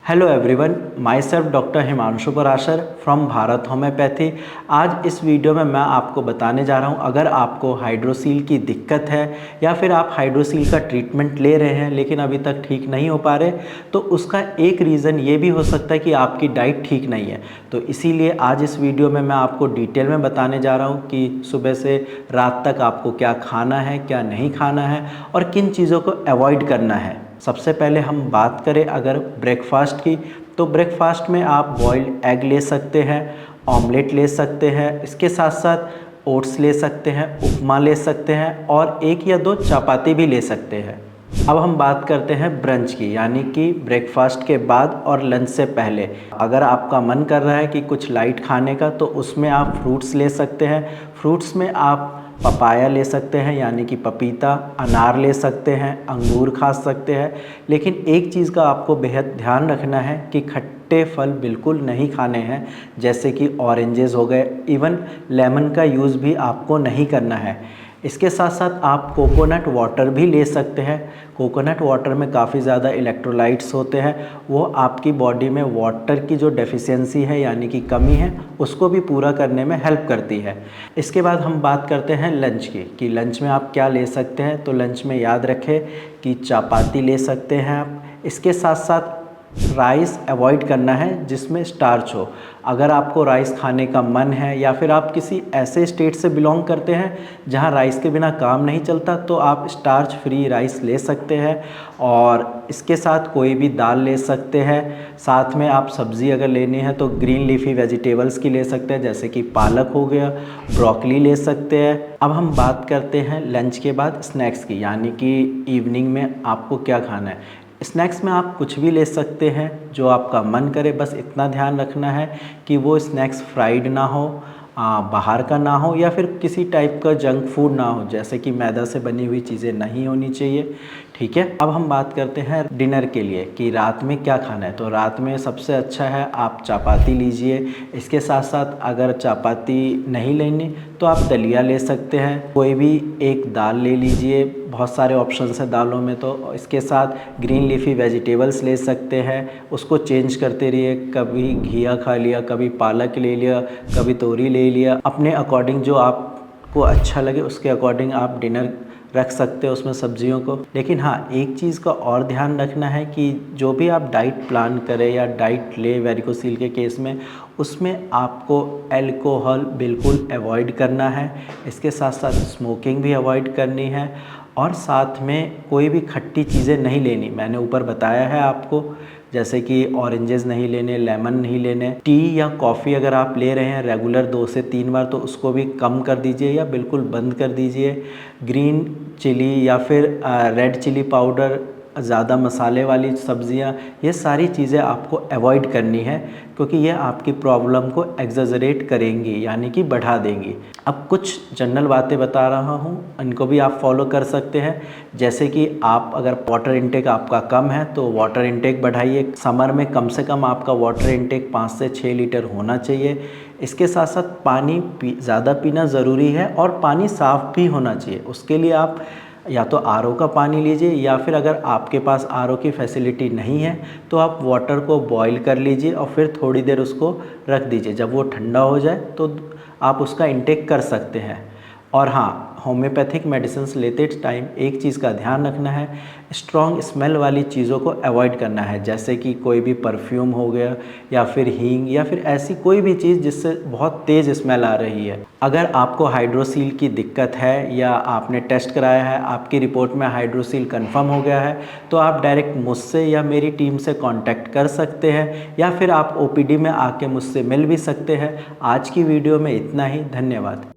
Hello everyone, my self doctor Himanshu Parashar from Bharat homeopathy. आज इस video में मैं आपको बताने जा रहा हूं, अगर आपको हाइड्रोसील की दिक्कत है या फिर आप हाइड्रोसील का ट्रीटमेंट ले रहे हैं लेकिन अभी तक ठीक नहीं हो पा रहे, तो उसका एक रीज़न ये भी हो सकता है कि आपकी डाइट ठीक नहीं है। तो इसीलिए आज इस वीडियो में मैं आपको डिटेल में बताने जा रहा हूँ कि सुबह से रात तक आपको क्या खाना है, क्या नहीं खाना है और किन चीज़ों को अवॉइड करना है। सबसे पहले हम बात करें अगर ब्रेकफास्ट की, तो ब्रेकफास्ट में आप बॉइल्ड एग ले सकते हैं, ऑमलेट ले सकते हैं, इसके साथ साथ ओट्स ले सकते हैं, उपमा ले सकते हैं और एक या दो चपाती भी ले सकते हैं। अब हम बात करते हैं ब्रंच की, यानी कि ब्रेकफास्ट के बाद और लंच से पहले। अगर आपका मन कर रहा है कि कुछ लाइट खाने का, तो उसमें आप फ्रूट्स ले सकते हैं। फ्रूट्स में आप पपाया ले सकते हैं यानी कि पपीता, अनार ले सकते हैं, अंगूर खा सकते हैं। लेकिन एक चीज़ का आपको बेहद ध्यान रखना है कि खट्टे फल बिल्कुल नहीं खाने हैं, जैसे कि ऑरेंजेस हो गए, इवन लेमन का यूज़ भी आपको नहीं करना है। इसके साथ साथ आप कोकोनट वाटर भी ले सकते हैं। कोकोनट वाटर में काफ़ी ज़्यादा इलेक्ट्रोलाइट्स होते हैं, वो आपकी बॉडी में वाटर की जो डेफिशिएंसी है यानी कि कमी है, उसको भी पूरा करने में हेल्प करती है। इसके बाद हम बात करते हैं लंच की, कि लंच में आप क्या ले सकते हैं। तो लंच में याद रखें कि चपाती ले सकते हैं आप। इसके साथ साथ राइस अवॉइड करना है जिसमें स्टार्च हो। अगर आपको राइस खाने का मन है या फिर आप किसी ऐसे स्टेट से बिलोंग करते हैं जहां राइस के बिना काम नहीं चलता, तो आप स्टार्च फ्री राइस ले सकते हैं और इसके साथ कोई भी दाल ले सकते हैं। साथ में आप सब्ज़ी अगर लेनी है तो ग्रीन लीफी वेजिटेबल्स की ले सकते हैं, जैसे कि पालक हो गया, ब्रोकली ले सकते हैं। अब हम बात करते हैं लंच के बाद स्नैक्स की, यानी कि इवनिंग में आपको क्या खाना है। स्नैक्स में आप कुछ भी ले सकते हैं जो आपका मन करे, बस इतना ध्यान रखना है कि वो स्नैक्स फ्राइड ना हो, बाहर का ना हो या फिर किसी टाइप का जंक फूड ना हो, जैसे कि मैदा से बनी हुई चीज़ें नहीं होनी चाहिए। ठीक है, अब हम बात करते हैं डिनर के लिए कि रात में क्या खाना है। तो रात में सबसे अच्छा है आप चपाती लीजिए। इसके साथ साथ अगर चपाती नहीं लेनी तो आप दलिया ले सकते हैं, कोई भी एक दाल ले लीजिए, बहुत सारे ऑप्शंस हैं दालों में। तो इसके साथ ग्रीन लीफी वेजिटेबल्स ले सकते हैं, उसको चेंज करते रहिए, कभी घिया खा लिया, कभी पालक ले लिया, कभी तोरी ले लिया। अपने अकॉर्डिंग जो आपको अच्छा लगे उसके अकॉर्डिंग आप डिनर रख सकते हो उसमें सब्जियों को। लेकिन हाँ, एक चीज़ का और ध्यान रखना है कि जो भी आप डाइट प्लान करें या डाइट ले वेरिकोसील के केस में, उसमें आपको अल्कोहल बिल्कुल अवॉइड करना है। इसके साथ साथ स्मोकिंग भी अवॉइड करनी है और साथ में कोई भी खट्टी चीज़ें नहीं लेनी। मैंने ऊपर बताया है आपको, जैसे कि ऑरेंजेस नहीं लेने, लेमन नहीं लेने। टी या कॉफ़ी अगर आप ले रहे हैं रेगुलर 2 से 3 बार, तो उसको भी कम कर दीजिए या बिल्कुल बंद कर दीजिए। ग्रीन चिली या फिर रेड चिली पाउडर, ज़्यादा मसाले वाली सब्ज़ियाँ, ये सारी चीज़ें आपको अवॉइड करनी है, क्योंकि ये आपकी प्रॉब्लम को एग्जैजरेट करेंगी यानी कि बढ़ा देंगी। अब कुछ जनरल बातें बता रहा हूँ, इनको भी आप फॉलो कर सकते हैं। जैसे कि आप अगर वाटर इनटेक आपका कम है तो वाटर इनटेक बढ़ाइए। समर में कम से कम आपका वाटर इनटेक 5 से 6 लीटर होना चाहिए। इसके साथ साथ पानी ज़्यादा पीना ज़रूरी है और पानी साफ़ भी होना चाहिए। उसके लिए आप या तो आरओ का पानी लीजिए, या फिर अगर आपके पास आरओ की फैसिलिटी नहीं है तो आप वाटर को बॉईल कर लीजिए और फिर थोड़ी देर उसको रख दीजिए। जब वो ठंडा हो जाए तो आप उसका इंटेक कर सकते हैं। और हाँ, होम्योपैथिक मेडिसिन्स लेते टाइम एक चीज़ का ध्यान रखना है, स्ट्रॉन्ग स्मेल वाली चीज़ों को अवॉइड करना है, जैसे कि कोई भी परफ्यूम हो गया या फिर हींग या फिर ऐसी कोई भी चीज़ जिससे बहुत तेज़ स्मेल आ रही है। अगर आपको हाइड्रोसील की दिक्कत है या आपने टेस्ट कराया है, आपकी रिपोर्ट में हाइड्रोसील कंफर्म हो गया है, तो आप डायरेक्ट मुझसे या मेरी टीम से कांटेक्ट कर सकते हैं या फिर आप ओपीडी में आके मुझसे मिल भी सकते हैं। आज की वीडियो में इतना ही, धन्यवाद।